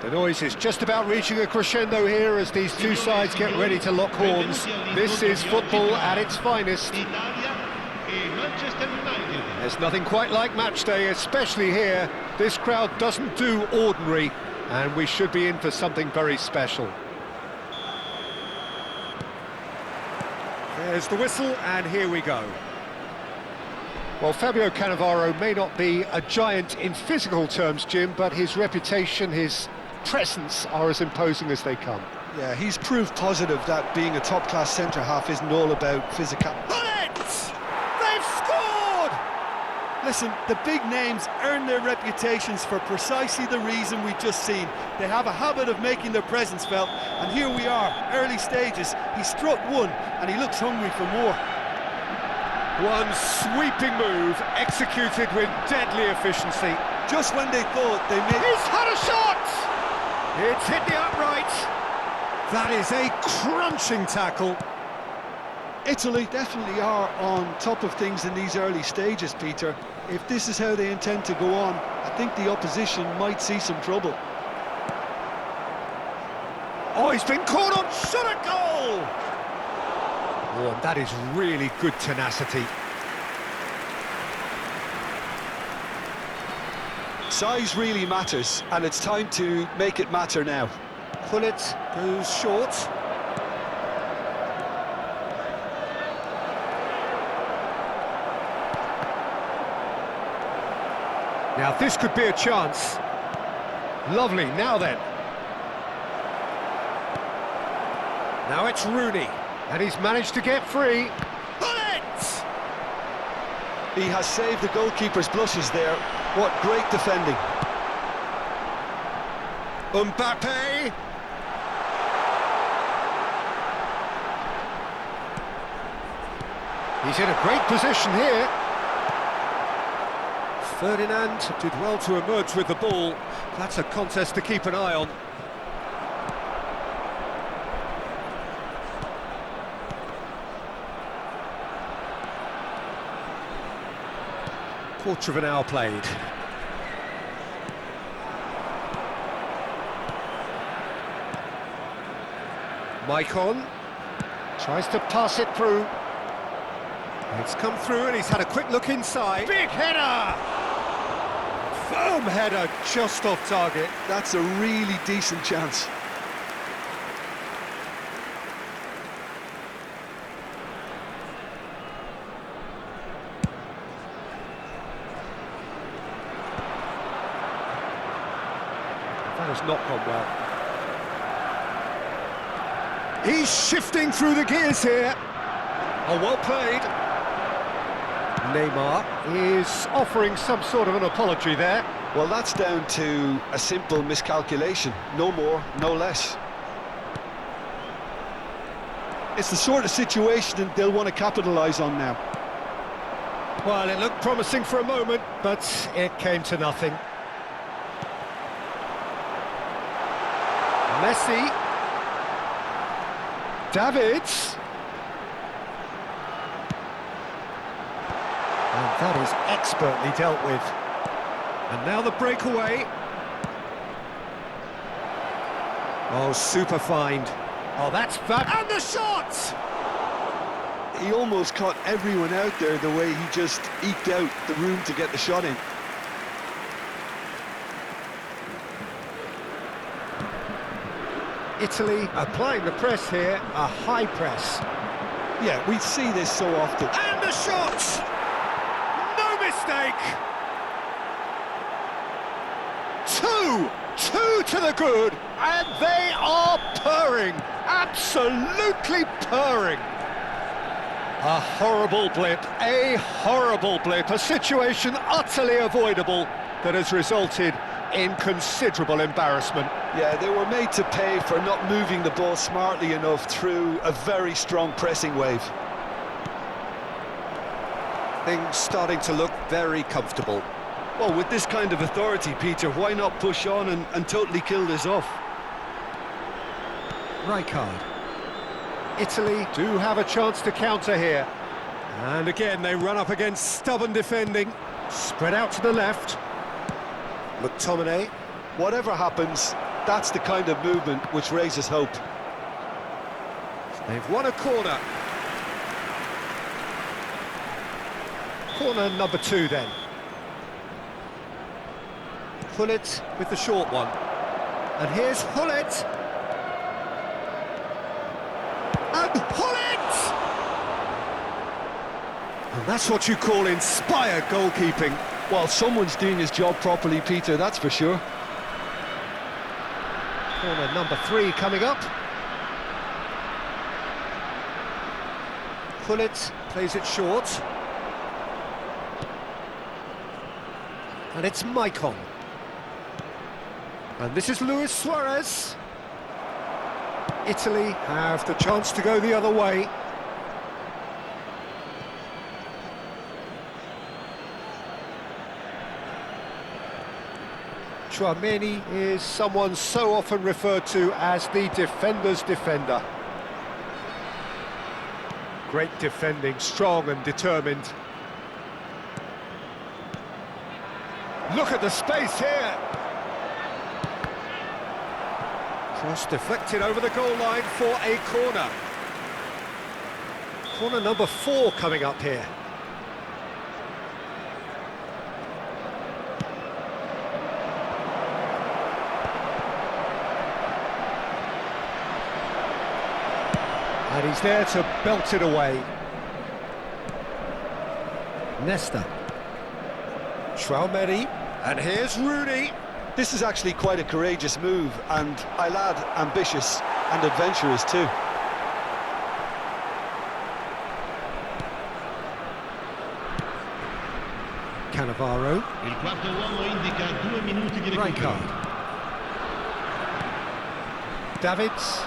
The noise is just about reaching a crescendo here as these two sides get ready to lock horns. This is football at its finest. There's nothing quite like match day, especially here. This crowd doesn't do ordinary, and we should be in for something very special. There's the whistle, and here we go. Well, Fabio Cannavaro may not be a giant in physical terms, Jim, but his reputation, his presence are as imposing as they come. Yeah, he's proved positive that being a top-class centre-half isn't all about physical. Bullets! They've scored! Listen, the big names earn their reputations for precisely the reason we've just seen. They have a habit of making their presence felt, and here we are, early stages. He struck one, and he looks hungry for more. One sweeping move, executed with deadly efficiency. Just when they thought they made... He's had a shot! It's hit the upright. That is a crunching tackle. Italy definitely are on top of things in these early stages, Peter. If this is how they intend to go on, I think the opposition might see some trouble. Oh, he's been caught on shot at goal! Oh, and that is really good tenacity. Size really matters, and it's time to make it matter now. Pullet goes short. Now this could be a chance. Lovely, now then. Now it's Rooney, and he's managed to get free. Bullet! He has saved the goalkeeper's blushes there. What great defending. Mbappe! He's in a great position here. Ferdinand did well to emerge with the ball. That's a contest to keep an eye on. Quarter of an hour played. Maicon tries to pass it through. It's come through and he's had a quick look inside. Big header! Firm header, just off target. That's a really decent chance. That has not gone well. He's shifting through the gears here. Oh, well played. Neymar is offering some sort of an apology there. Well, that's down to a simple miscalculation. No more, no less. It's the sort of situation that they'll want to capitalise on now. Well, it looked promising for a moment, but it came to nothing. Messi. Davids. And that is expertly dealt with. And now the breakaway. Oh, super find. Oh, that's fab. And the shot! He almost caught everyone out there the way he just eked out the room to get the shot in. Italy applying the press here, a high press. Yeah, we see this so often. And the shot! No mistake! Two to the good, and they are purring, absolutely purring. A horrible blip, a situation utterly avoidable that has resulted in considerable embarrassment. Yeah, they were made to pay for not moving the ball smartly enough through a very strong pressing wave. Things starting to look very comfortable. Well, with this kind of authority, Peter, why not push on and totally kill this off? Rijkaard. Italy do have a chance to counter here. And again, they run up against stubborn defending. Spread out to the left. McTominay. Whatever happens, That's the kind of movement which raises hope. They've won a corner. Corner number 2 then. Hullet with the short one. And here's Hullet. And Hullet! And that's what you call inspired goalkeeping. Well, someone's doing his job properly, Peter, that's for sure. Corner number 3 coming up. Hullet plays it short. And it's Maicon. And this is Luis Suarez. Italy have the chance to go the other way. Tchouameni is someone so often referred to as the defender's defender. Great defending, strong and determined. Look at the space here. Cross deflected over the goal line for a corner. Corner number 4 coming up here. And he's there to belt it away. Nesta. Tchouameni. And here's Rooney. This is actually quite a courageous move, and I'll add ambitious and adventurous too. Cannavaro. Il quarto uomo indica 2 minuti di recupero. Rijkaard. Davids.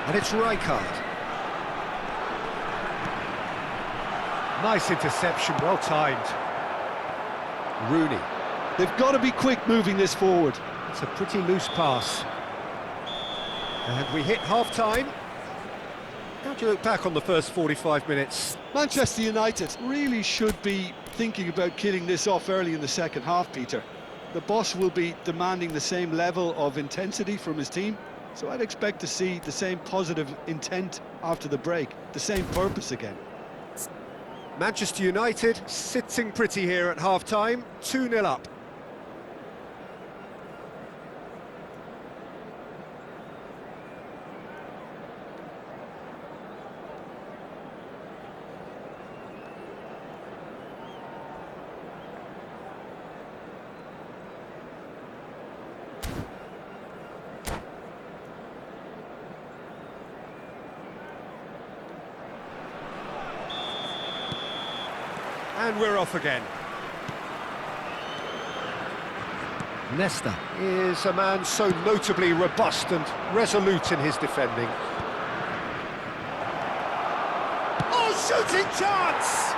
And it's Rijkaard. Nice interception, well timed. Rooney. They've got to be quick moving this forward. It's a pretty loose pass. And we hit half-time. How do you look back on the first 45 minutes? Manchester United really should be thinking about killing this off early in the second half, Peter. The boss will be demanding the same level of intensity from his team, so I'd expect to see the same positive intent after the break, the same purpose again. Manchester United sitting pretty here at half-time, 2-0 up. And we're off again. Nesta is a man so notably robust and resolute in his defending. Oh, shooting chance!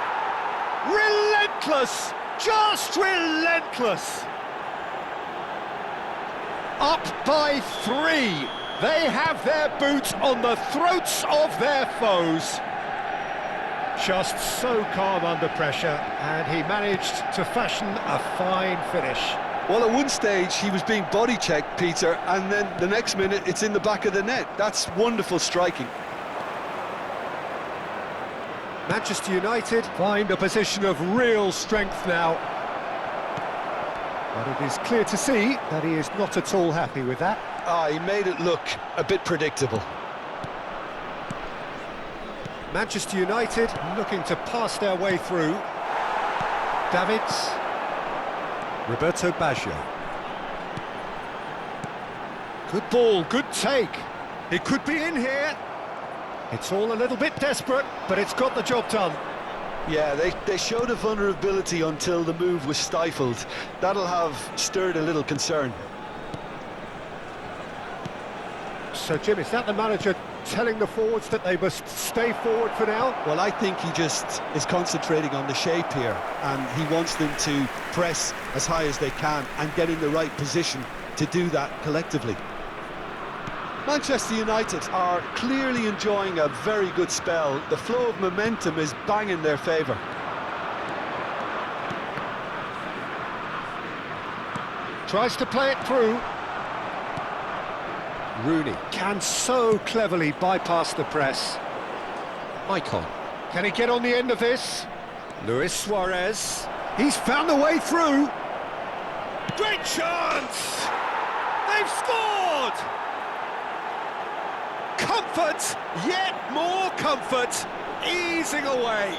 Relentless! Just relentless! Up by 3. They have their boots on the throats of their foes. Just so calm under pressure, and he managed to fashion a fine finish. Well, at one stage he was being body checked, Peter, and then the next minute it's in the back of the net. That's wonderful striking. Manchester United find a position of real strength now. But it is clear to see that he is not at all happy with that. He made it look a bit predictable. Manchester United looking to pass their way through. Davids. Roberto Baggio. Good ball, good take. It could be in here. It's all a little bit desperate, but it's got the job done. Yeah, they showed a vulnerability until the move was stifled. That'll have stirred a little concern. So, Jim, is that the manager telling the forwards that they must stay forward for now? Well, I think he just is concentrating on the shape here, and he wants them to press as high as they can and get in the right position to do that collectively. Manchester United are clearly enjoying a very good spell. The flow of momentum is bang in their favour. Tries to play it through. Rooney can so cleverly bypass the press. Icon. Can he get on the end of this? Luis Suarez. He's found a way through. Great chance! They've scored! Comfort, yet more comfort, easing away.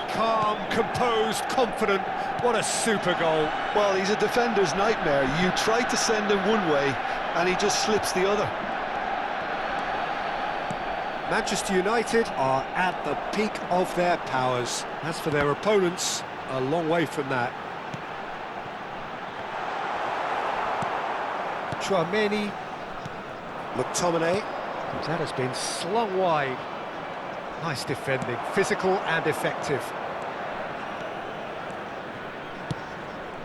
Calm, composed, confident. What a super goal. Well, he's a defender's nightmare. You try to send him one way, and he just slips the other. Manchester United are at the peak of their powers. As for their opponents, a long way from that. Chouameni, McTominay, that has been slung wide. Nice defending, physical and effective.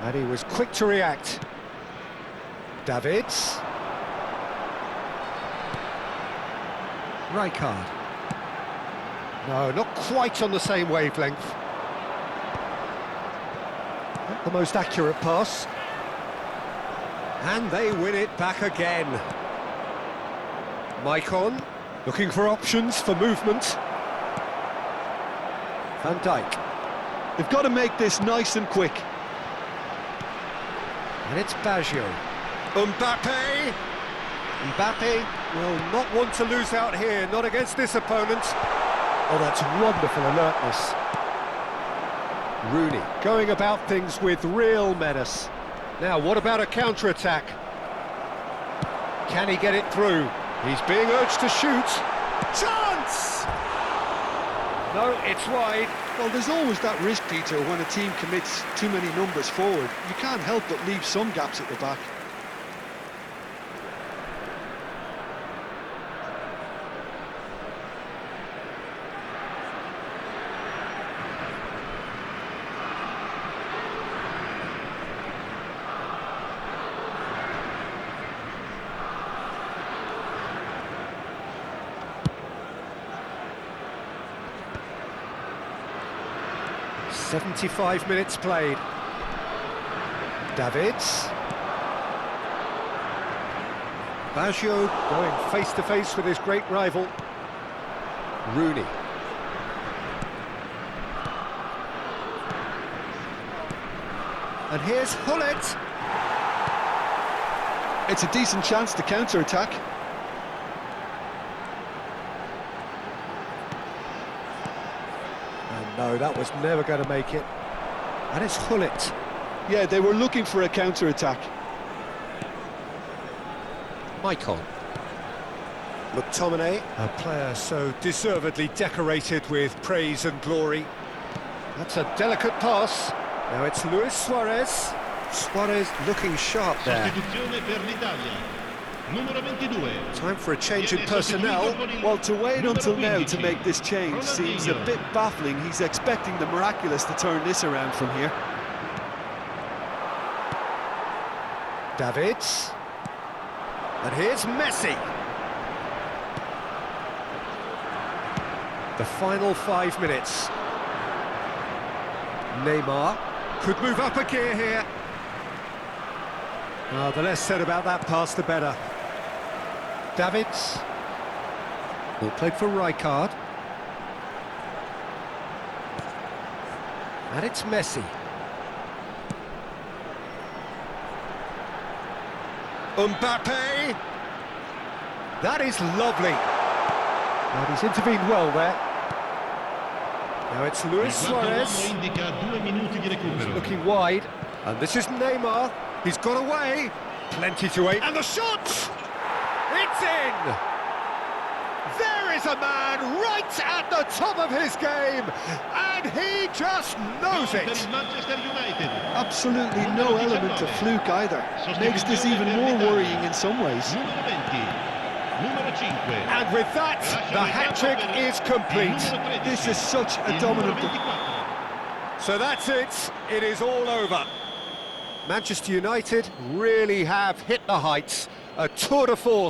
And he was quick to react. Davids. Rijkaard. No, not quite on the same wavelength. Not the most accurate pass. And they win it back again. Maicon, looking for options for movement. Van Dijk. They've got to make this nice and quick. And it's Baggio. Mbappe! Mbappe will not want to lose out here, not against this opponent. Oh, that's wonderful alertness. Rooney going about things with real menace. Now, what about a counter-attack? Can he get it through? He's being urged to shoot. Chance! No, it's wide. Well, there's always that risk, Peter, when a team commits too many numbers forward. You can't help but leave some gaps at the back. "75 minutes played. Davids. Baggio going face-to-face with his great rival. Rooney. And here's Hullet. It's a decent chance to counter-attack. And no, that was never going to make it. And it's Hullet. Yeah, they were looking for a counter-attack. Maicon. McTominay, a player so deservedly decorated with praise and glory. That's a delicate pass. Now it's Luis Suarez. Suarez looking sharp there. Sostituzione per l'Italia. Numero 22. Time for a change in personnel. Well, to wait until now to make this change seems a bit baffling. He's expecting the miraculous to turn this around from here. Davids. And here's Messi. The final 5 minutes. Neymar could move up a gear here. Oh, the less said about that pass, the better. Davids. Ball played for Rijkaard. And it's Messi. Mbappe. That is lovely. And he's intervened well there. Now it's Luis Suarez. Indica 2 minuti di recupero. Looking wide. And this is Neymar. He's got away. Plenty to aim. And the shot! It's in! There is a man right at the top of his game. And he just knows it. Manchester United. Absolutely no element of fluke either. Makes this even more worrying in some ways. Numero 20. Numero 5. And with that, the hat-trick is complete. This is such a dominant... So that's it. It is all over. Manchester United really have hit the heights. A tour de force.